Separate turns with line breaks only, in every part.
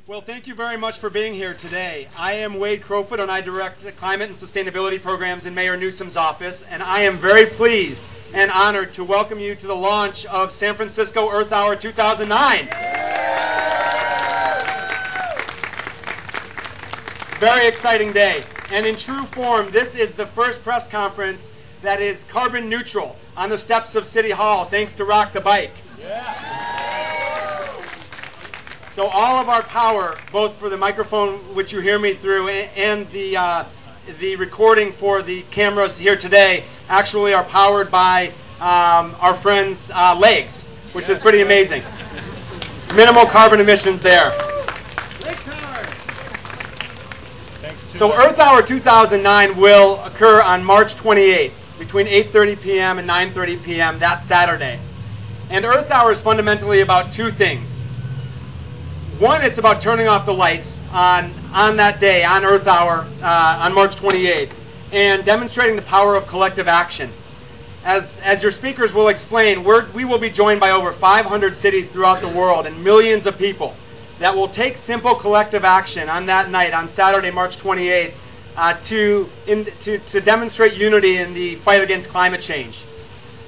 Well, thank you very much for being here today. I am Wade Crowfoot, and I direct the Climate and Sustainability Programs in Mayor Newsom's office, and I am very pleased and honored to welcome you to the launch of San Francisco Earth Hour 2009. Very exciting day. And in true form, this is the first press conference that is carbon neutral on the steps of City Hall, thanks to Rock the Bike. So all of our power, both for the microphone, which you hear me through, and the recording for the cameras here today, actually are powered by our friends' legs, which is pretty amazing. Minimal carbon emissions there. So Earth Hour 2009 will occur on March 28th between 8:30 p.m. and 9:30 p.m. that Saturday. And Earth Hour is fundamentally about two things. One, it's about turning off the lights on that day, on Earth Hour, on March 28th, and demonstrating the power of collective action. As your speakers will explain, we will be joined by over 500 cities throughout the world and millions of people that will take simple collective action on that night, on Saturday, March 28th, to demonstrate unity in the fight against climate change.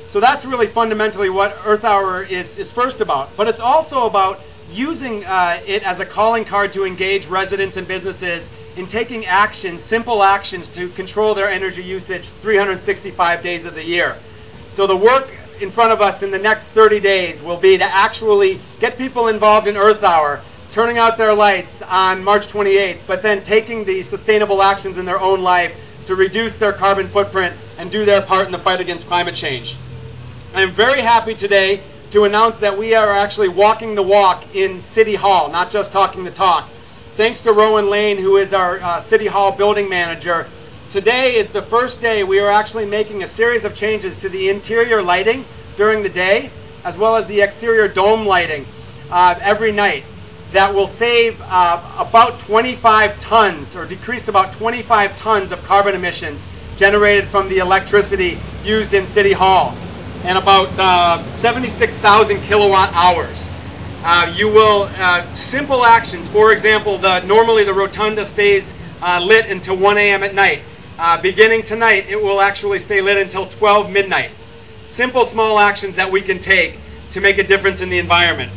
So that's really fundamentally what Earth Hour is first about. But it's also about using it as a calling card to engage residents and businesses in taking actions, simple actions, to control their energy usage 365 days of the year. So the work in front of us in the next 30 days will be to actually get people involved in Earth Hour, turning out their lights on March 28th, but then taking the sustainable actions in their own life to reduce their carbon footprint and do their part in the fight against climate change. I am very happy today to announce that we are actually walking the walk in City Hall, not just talking the talk. Thanks to Rowan Lane, who is our City Hall building manager. Today is the first day we are actually making a series of changes to the interior lighting during the day, as well as the exterior dome lighting every night, that will save about 25 tons, or decrease about 25 tons of carbon emissions generated from the electricity used in City Hall, and about 76,000 kilowatt hours. You will, simple actions, for example, normally the rotunda stays lit until 1 a.m. at night. Beginning tonight, it will actually stay lit until 12 midnight. Simple, small actions that we can take to make a difference in the environment.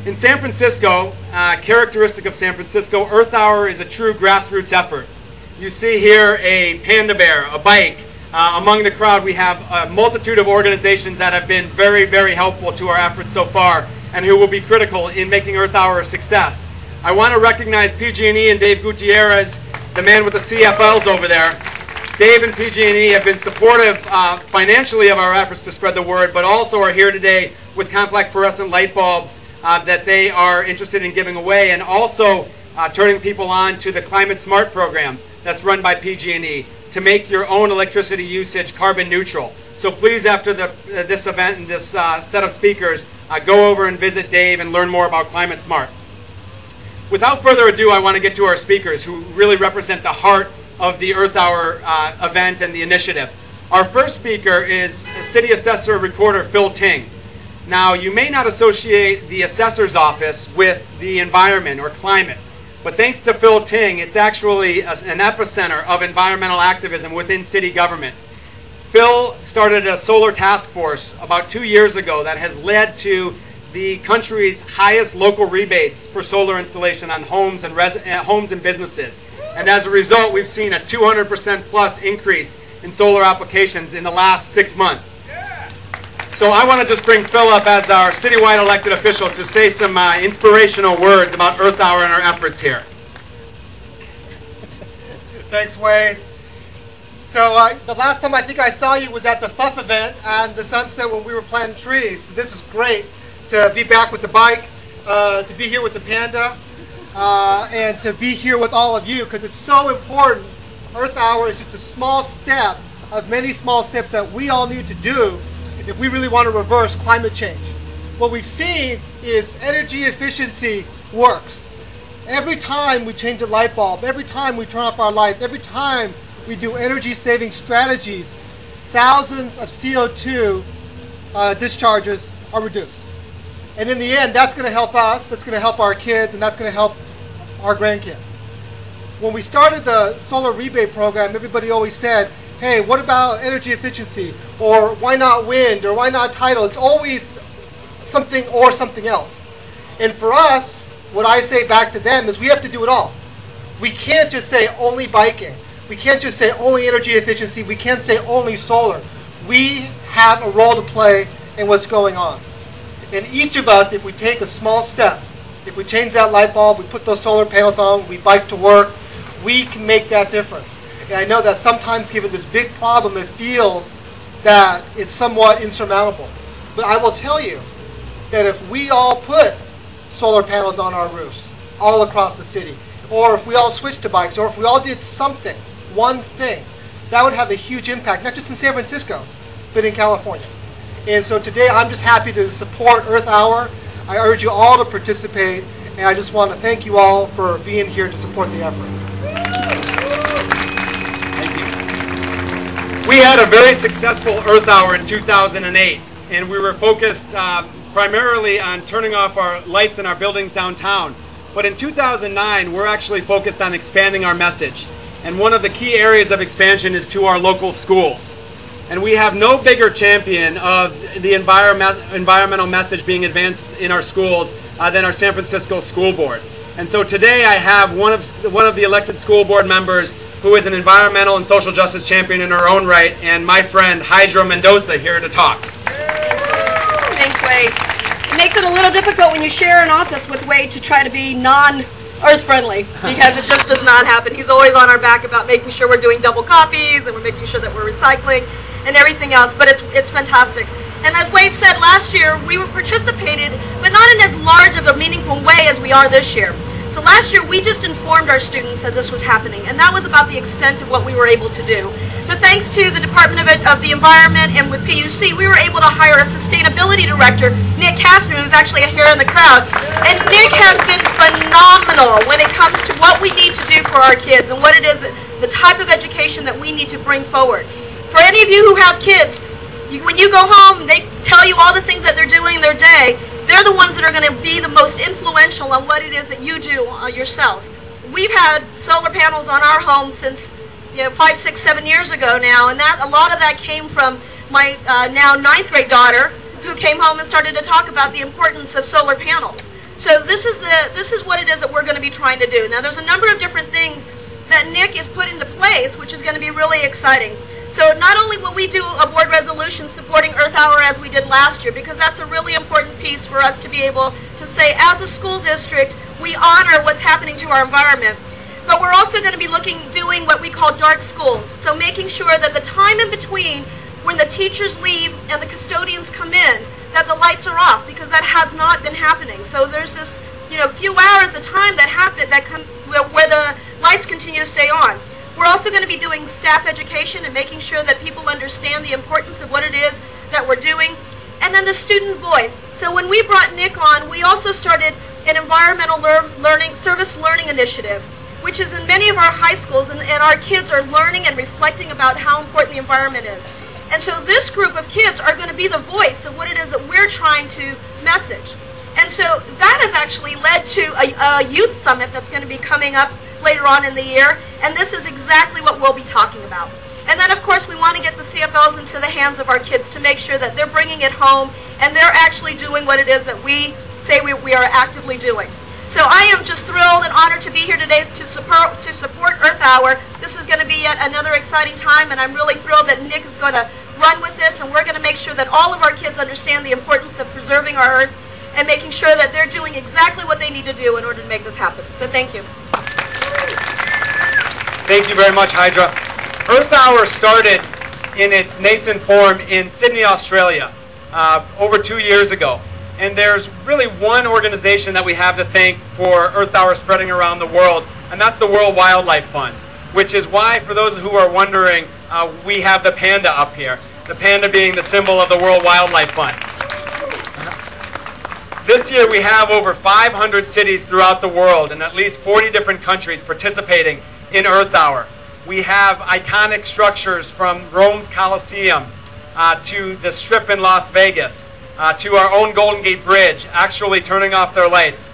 In San Francisco, characteristic of San Francisco, Earth Hour is a true grassroots effort. You see here a panda bear, a bike. Among the crowd, we have a multitude of organizations that have been very, very helpful to our efforts so far and who will be critical in making Earth Hour a success. I want to recognize PG&E and Dave Gutierrez, the man with the CFLs over there. Dave and PG&E have been supportive financially of our efforts to spread the word, but also are here today with compact fluorescent light bulbs that they are interested in giving away, and also turning people on to the Climate Smart program that's run by PG&E to make your own electricity usage carbon neutral. So please, after this event and this set of speakers, go over and visit Dave and learn more about Climate Smart. Without further ado, I want to get to our speakers, who really represent the heart of the Earth Hour event and the initiative. Our first speaker is City Assessor Recorder Phil Ting. Now, you may not associate the Assessor's office with the environment or climate, but thanks to Phil Ting, it's actually an epicenter of environmental activism within city government. Phil started a solar task force about 2 years ago that has led to the country's highest local rebates for solar installation on homes and businesses. And as a result, we've seen a 200% plus increase in solar applications in the last 6 months. So I want to just bring Phil up as our citywide elected official to say some inspirational words about Earth Hour and our efforts here.
Thanks, Wade. So the last time I think I saw you was at the FUF event on the Sunset when we were planting trees. So this is great to be back with the bike, to be here with the panda, and to be here with all of you, because it's so important. Earth Hour is just a small step of many small steps that we all need to do if we really want to reverse climate change. What we've seen is energy efficiency works. Every time we change a light bulb, every time we turn off our lights, every time we do energy saving strategies, thousands of CO2 discharges are reduced. And in the end, that's going to help us, that's going to help our kids, and that's going to help our grandkids. When we started the solar rebate program, everybody always said, hey, what about energy efficiency? Or why not wind? Or why not tidal? It's always something or something else. And for us, what I say back to them is we have to do it all. We can't just say only biking. We can't just say only energy efficiency. We can't say only solar. We have a role to play in what's going on. And each of us, if we take a small step, if we change that light bulb, we put those solar panels on, we bike to work, we can make that difference. And I know that sometimes given this big problem, it feels that it's somewhat insurmountable. But I will tell you that if we all put solar panels on our roofs all across the city, or if we all switched to bikes, or if we all did something, one thing, that would have a huge impact, not just in San Francisco, but in California. And so today I'm just happy to support Earth Hour. I urge you all to participate, and I just want to thank you all for being here to support the effort.
Thank you. We had a very successful Earth Hour in 2008, and we were focused primarily on turning off our lights in our buildings downtown. But in 2009, we're actually focused on expanding our message. And one of the key areas of expansion is to our local schools. And we have no bigger champion of the environmental message being advanced in our schools than our San Francisco School Board. And so today I have one of the elected school board members who is an environmental and social justice champion in her own right, and my friend Hydra Mendoza here to talk.
Thanks, Wade. It makes it a little difficult when you share an office with Wade to try to be non-earth friendly, because it just does not happen. He's always on our back about making sure we're doing double copies and we're making sure that we're recycling and everything else, but it's fantastic. And as Wade said, last year we were participated, but not in as large of a meaningful way as we are this year. So last year we just informed our students that this was happening, and that was about the extent of what we were able to do. But thanks to the Department of the Environment and with PUC, we were able to hire a sustainability director, Nick Kastner, who's actually here in the crowd. And Nick has been phenomenal when it comes to what we need to do for our kids and what it is, the type of education that we need to bring forward. For any of you who have kids, when you go home, they tell you all the things that they're doing in their day. They're the ones that are going to be the most influential on what it is that you do yourselves. We've had solar panels on our home since 5, 6, 7 years ago now, and a lot of that came from my now 9th grade daughter, who came home and started to talk about the importance of solar panels. So this is what it is that we're going to be trying to do. Now there's a number of different things that Nick has put into place, which is going to be really exciting. So not only will we do a board resolution supporting Earth Hour as we did last year, because that's a really important piece for us to be able to say, as a school district, we honor what's happening to our environment. But we're also going to be doing what we call dark schools. So making sure that the time in between when the teachers leave and the custodians come in, that the lights are off, because that has not been happening. So there's this few hours of time that happen where the lights continue to stay on. We're also going to be doing staff education and making sure that people understand the importance of what it is that we're doing. And then the student voice. So when we brought Nick on, we also started an environmental service learning initiative, which is in many of our high schools, and our kids are learning and reflecting about how important the environment is. And so this group of kids are going to be the voice of what it is that we're trying to message. And so that has actually led to a youth summit that's going to be coming up later on in the year, and this is exactly what we'll be talking about. And then of course we want to get the CFLs into the hands of our kids to make sure that they're bringing it home and they're actually doing what it is that we say we are actively doing. So I am just thrilled and honored to be here today to support Earth Hour. This is going to be yet another exciting time, and I'm really thrilled that Nick is going to run with this, and we're going to make sure that all of our kids understand the importance of preserving our Earth and making sure that they're doing exactly what they need to do in order to make this happen. So thank you.
Thank you very much, Hydra. Earth Hour started in its nascent form in Sydney, Australia, over 2 years ago. And there's really one organization that we have to thank for Earth Hour spreading around the world, and that's the World Wildlife Fund, which is why, for those who are wondering, we have the panda up here, the panda being the symbol of the World Wildlife Fund. This year we have over 500 cities throughout the world and at least 40 different countries participating in Earth Hour. We have iconic structures from Rome's Colosseum to the Strip in Las Vegas, to our own Golden Gate Bridge actually turning off their lights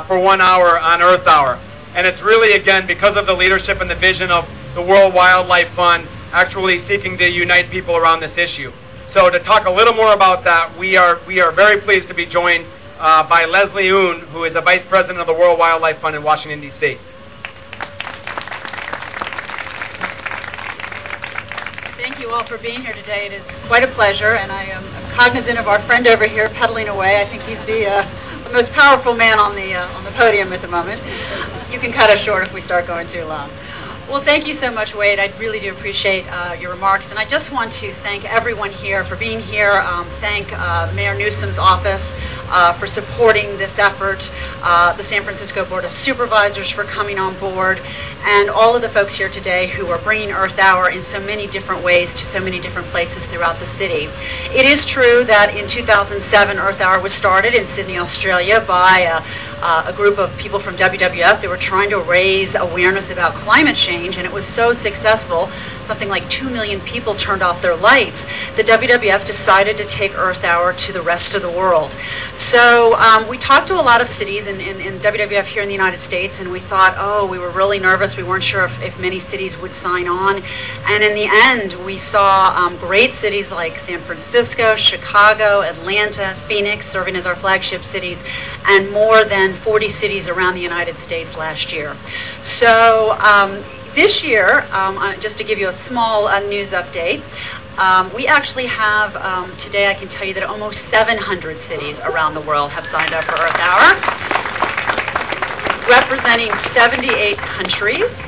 for 1 hour on Earth Hour. And it's really, again, because of the leadership and the vision of the World Wildlife Fund actually seeking to unite people around this issue. So to talk a little more about that, we are very pleased to be joined by Leslie Hoon, who is a Vice President of the World Wildlife Fund in Washington, D.C.
Thank you all for being here today. It is quite a pleasure, and I am cognizant of our friend over here pedaling away. I think he's the most powerful man on the podium at the moment. You can cut us short if we start going too long. Well, thank you so much, Wade. I really do appreciate your remarks. And I just want to thank everyone here for being here. Thank Mayor Newsom's office for supporting this effort, the San Francisco Board of Supervisors for coming on board, and all of the folks here today who are bringing Earth Hour in so many different ways to so many different places throughout the city. It is true that in 2007, Earth Hour was started in Sydney, Australia by a group of people from WWF. They were trying to raise awareness about climate change, and it was so successful, something like 2 million people turned off their lights, the WWF decided to take Earth Hour to the rest of the world. So we talked to a lot of cities in WWF here in the United States, and we thought, oh, we were really nervous. We weren't sure if many cities would sign on. And in the end, we saw great cities like San Francisco, Chicago, Atlanta, Phoenix, serving as our flagship cities, and more than 40 cities around the United States last year. So this year, just to give you a small news update, we actually have, today I can tell you that almost 700 cities around the world have signed up for Earth Hour, representing 78 countries.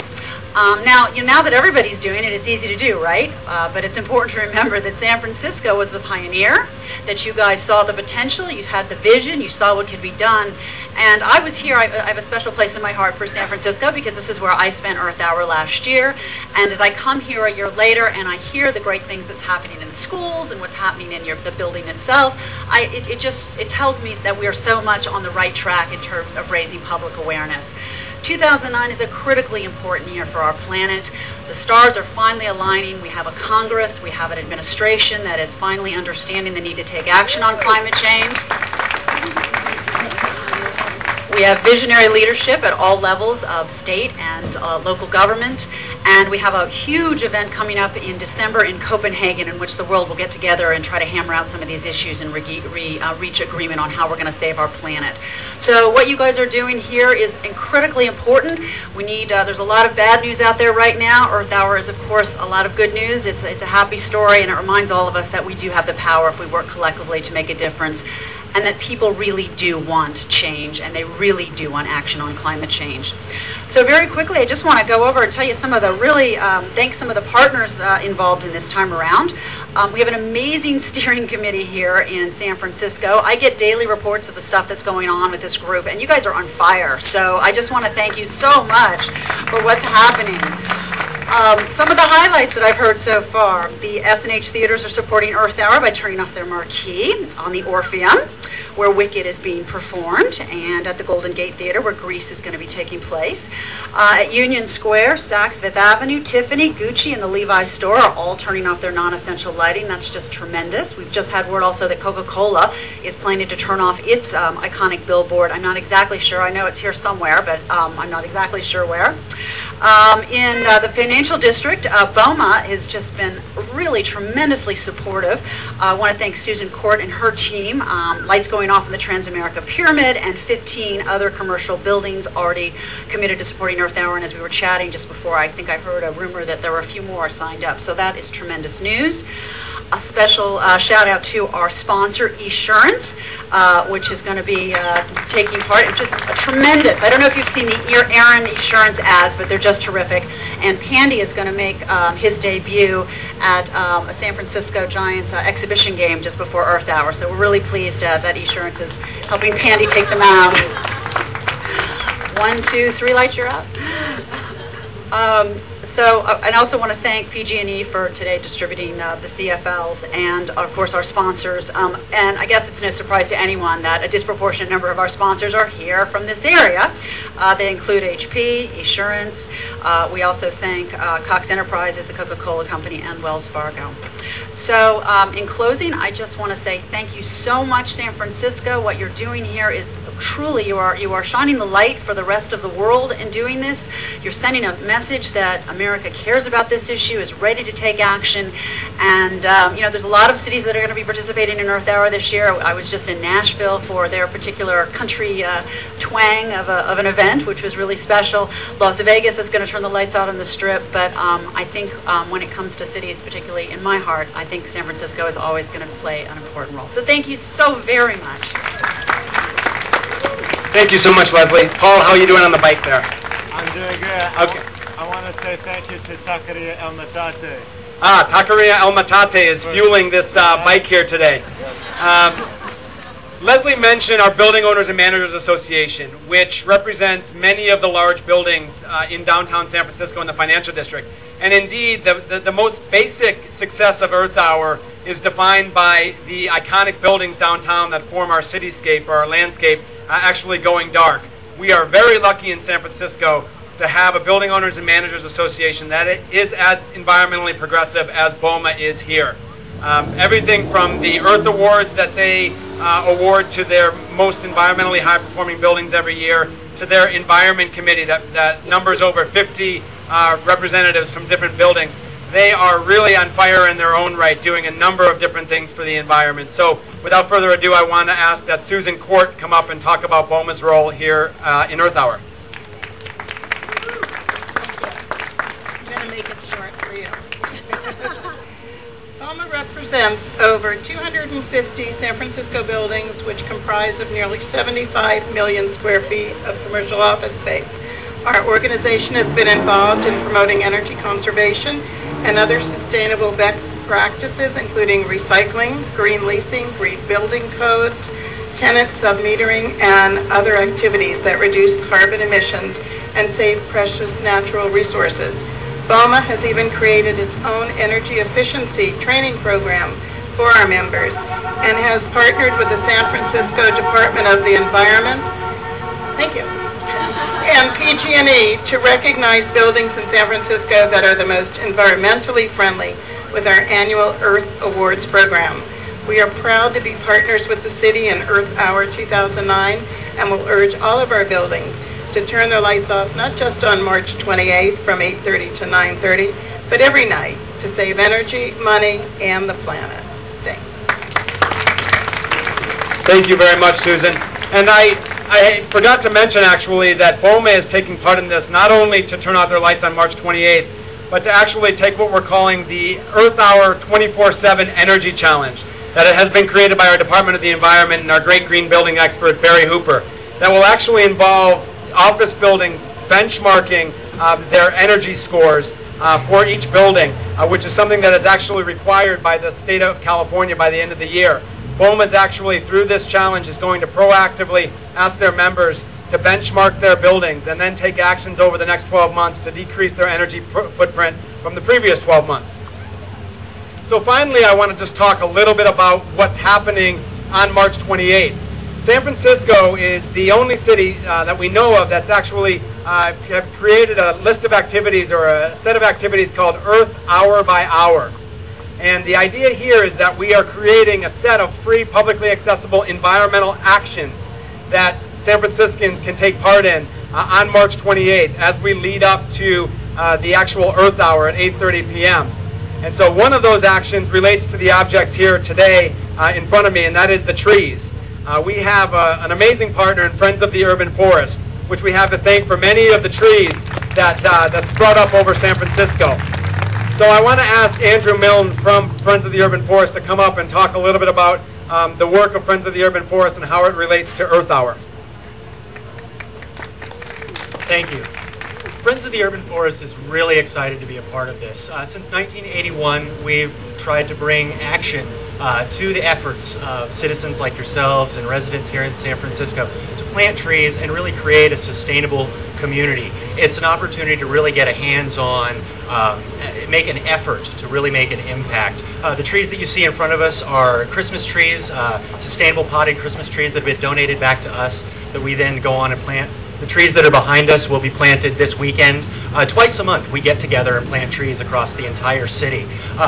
Now that everybody's doing it, it's easy to do, right? But it's important to remember that San Francisco was the pioneer, that you guys saw the potential, you had the vision, you saw what could be done. And I was here, I have a special place in my heart for San Francisco because this is where I spent Earth Hour last year. And as I come here a year later and I hear the great things that's happening in the schools and what's happening in the building itself, it tells me that we are so much on the right track in terms of raising public awareness. 2009 is a critically important year for our planet. The stars are finally aligning. We have a Congress, we have an administration that is finally understanding the need to take action on climate change. We have visionary leadership at all levels of state and local government, and we have a huge event coming up in December in Copenhagen in which the world will get together and try to hammer out some of these issues and reach agreement on how we're going to save our planet. So what you guys are doing here is critically important. We need, there's a lot of bad news out there right now. Earth Hour is, of course, a lot of good news. It's a happy story, and it reminds all of us that we do have the power if we work collectively to make a difference, and that people really do want change, and they really do want action on climate change. So very quickly, I just want to go over and tell you some of the thank some of the partners involved in this time around. We have an amazing steering committee here in San Francisco. I get daily reports of the stuff that's going on with this group, and you guys are on fire. So I just want to thank you so much for what's happening. Some of the highlights that I've heard so far: the S&H theaters are supporting Earth Hour by turning off their marquee on the Orpheum, where Wicked is being performed, and at the Golden Gate Theater, where Grease is going to be taking place. At Union Square, Saks Fifth Avenue, Tiffany, Gucci, and the Levi's store are all turning off their non-essential lighting. That's just tremendous. We've just had word also that Coca-Cola is planning to turn off its iconic billboard. I'm not exactly sure. I know it's here somewhere, but I'm not exactly sure where. In the financial district, BOMA has just been really tremendously supportive. I want to thank Susan Court and her team. Lights going off in the Transamerica Pyramid, and 15 other commercial buildings already committed to supporting Earth Hour. And as we were chatting just before, I think I heard a rumor that there were a few more signed up. So that is tremendous news. A special shout out to our sponsor, Esurance, which is going to be taking part. It's just a tremendous. I don't know if you've seen the Aaron Esurance ads, but they're just terrific. And Pandy is going to make his debut at a San Francisco Giants exhibition game just before Earth Hour. So we're really pleased that Esurance is helping Pandy take them out. 1, 2, 3 lights, you're up. I also want to thank PG&E for today distributing the CFLs, and of course our sponsors. And I guess it's no surprise to anyone that a disproportionate number of our sponsors are here from this area. They include HP, Esurance. We also thank Cox Enterprises, the Coca-Cola Company, and Wells Fargo. So in closing, I just want to say thank you so much, San Francisco. What you're doing here is truly, you are shining the light for the rest of the world in doing this. You're sending a message that America cares about this issue, is ready to take action. And you know, there's a lot of cities that are going to be participating in Earth Hour this year. I was just in Nashville for their particular country twang of an event, which was really special. Las Vegas is going to turn the lights out on the Strip, but I think when it comes to cities, particularly in my heart, I think San Francisco is always going to play an important role. So thank you so very much.
Thank you so much, Leslie. Paul, how are you doing on the bike there?
I'm doing good.
Okay.
I want to say thank you to Taqueria El Matate.
Taqueria El Matate is fueling this bike here today. Leslie mentioned our Building Owners and Managers Association, which represents many of the large buildings in downtown San Francisco in the financial district. And indeed, the most basic success of Earth Hour is defined by the iconic buildings downtown that form our cityscape or our landscape actually going dark. We are very lucky in San Francisco to have a Building Owners and Managers Association that is as environmentally progressive as BOMA is here. Everything from the Earth Awards that they award to their most environmentally high-performing buildings every year, to their Environment Committee that numbers over 50 representatives from different buildings. They are really on fire in their own right, doing a number of different things for the environment. So without further ado, I want to ask that Susan Court come up and talk about BOMA's role here in Earth Hour.
I'm going to make it short for you. BOMA represents over 250 San Francisco buildings, which comprise of nearly 75 million square feet of commercial office space. Our organization has been involved in promoting energy conservation and other sustainable best practices, including recycling, green leasing, green building codes, tenant submetering, and other activities that reduce carbon emissions and save precious natural resources. BOMA has even created its own energy efficiency training program for our members and has partnered with the San Francisco Department of the Environment, thank you, and PG&E to recognize buildings in San Francisco that are the most environmentally friendly with our annual Earth Awards program. We are proud to be partners with the city in Earth Hour 2009 and will urge all of our buildings to turn their lights off not just on March 28th from 8:30 to 9:30, but every night to save energy, money, and the planet. Thanks.
Thank you very much, Susan. And I forgot to mention, actually, that BOMA is taking part in this not only to turn out their lights on March 28th, but to actually take what we're calling the Earth Hour 24/7 Energy Challenge that has been created by our Department of the Environment and our great green building expert, Barry Hooper, that will actually involve office buildings benchmarking their energy scores for each building, which is something that is actually required by the state of California by the end of the year. BOMA is actually, through this challenge, is going to proactively ask their members to benchmark their buildings and then take actions over the next 12 months to decrease their energy footprint from the previous 12 months. So finally, I want to just talk a little bit about what's happening on March 28th. San Francisco is the only city that we know of that's actually have created a list of activities or a set of activities called Earth Hour by Hour. And the idea here is that we are creating a set of free, publicly accessible environmental actions that San Franciscans can take part in on March 28th as we lead up to the actual Earth Hour at 8:30 p.m. And so one of those actions relates to the objects here today in front of me, and that is the trees. We have an amazing partner in Friends of the Urban Forest, which we have to thank for many of the trees that sprout up over San Francisco. So I want to ask Andrew Milne from Friends of the Urban Forest to come up and talk a little bit about the work of Friends of the Urban Forest and how it relates to Earth Hour.
Thank you. Friends of the Urban Forest is really excited to be a part of this. Since 1981, we've tried to bring action to the efforts of citizens like yourselves and residents here in San Francisco to plant trees and really create a sustainable community. It's an opportunity to really get a hands-on, make an effort to really make an impact. The trees that you see in front of us are Christmas trees, sustainable potted Christmas trees that have been donated back to us that we then go on and plant The trees that are behind us will be planted this weekend. Twice a month, we get together and plant trees across the entire city.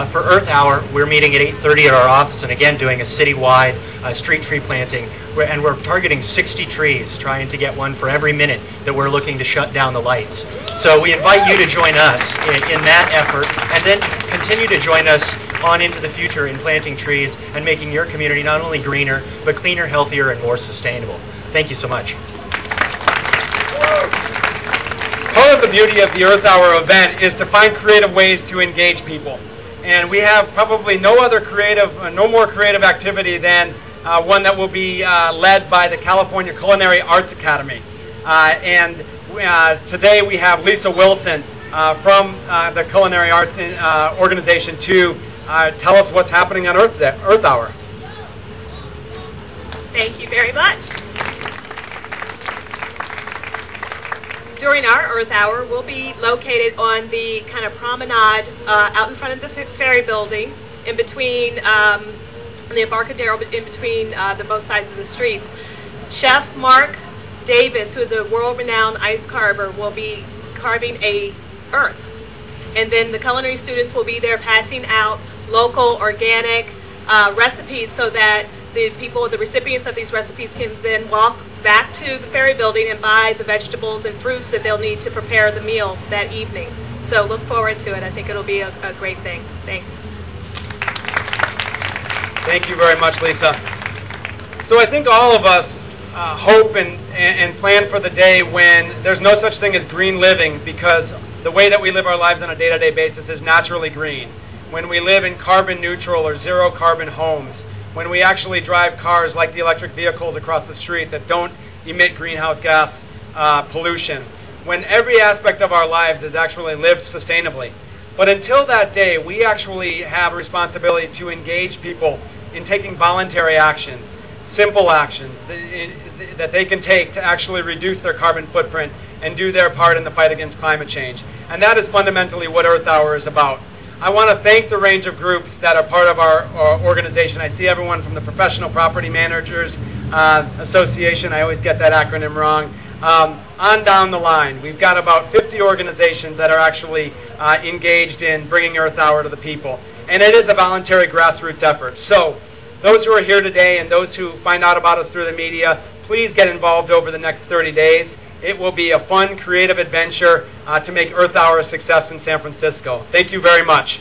For Earth Hour, we're meeting at 8:30 at our office and again doing a citywide street tree planting. And we're targeting 60 trees, trying to get one for every minute that we're looking to shut down the lights. So we invite you to join us in that effort, and then continue to join us on into the future in planting trees and making your community not only greener, but cleaner, healthier, and more sustainable. Thank you so much.
Part of the beauty of the Earth Hour event is to find creative ways to engage people. And we have probably no more creative activity than one that will be led by the California Culinary Arts Academy. Today we have Lisa Wilson from the Culinary Arts organization to tell us what's happening on Earth Hour.
Thank you very much. During our Earth Hour, we'll be located on the kind of promenade out in front of the ferry building, in between the Embarcadero, in between the both sides of the streets. Chef Mark Davis, who is a world-renowned ice carver, will be carving a Earth. And then the culinary students will be there passing out local, organic recipes so that the people, the recipients of these recipes, can then walk back to the ferry building and buy the vegetables and fruits that they'll need to prepare the meal that evening. So look forward to it. I think it'll be a great thing. Thanks.
Thank you very much, Lisa. So I think all of us hope and plan for the day when there's no such thing as green living, because the way that we live our lives on a day-to-day basis is naturally green. When we live in carbon neutral or zero carbon homes, when we actually drive cars like the electric vehicles across the street that don't emit greenhouse gas pollution, when every aspect of our lives is actually lived sustainably. But until that day, we actually have a responsibility to engage people in taking voluntary actions, simple actions that they can take to actually reduce their carbon footprint and do their part in the fight against climate change. And that is fundamentally what Earth Hour is about. I want to thank the range of groups that are part of our organization. I see everyone from the Professional Property Managers Association. I always get that acronym wrong. On down the line, we've got about 50 organizations that are actually engaged in bringing Earth Hour to the people. And it is a voluntary grassroots effort. So those who are here today and those who find out about us through the media, please get involved over the next 30 days. It will be a fun, creative adventure to make Earth Hour a success in San Francisco. Thank you very much.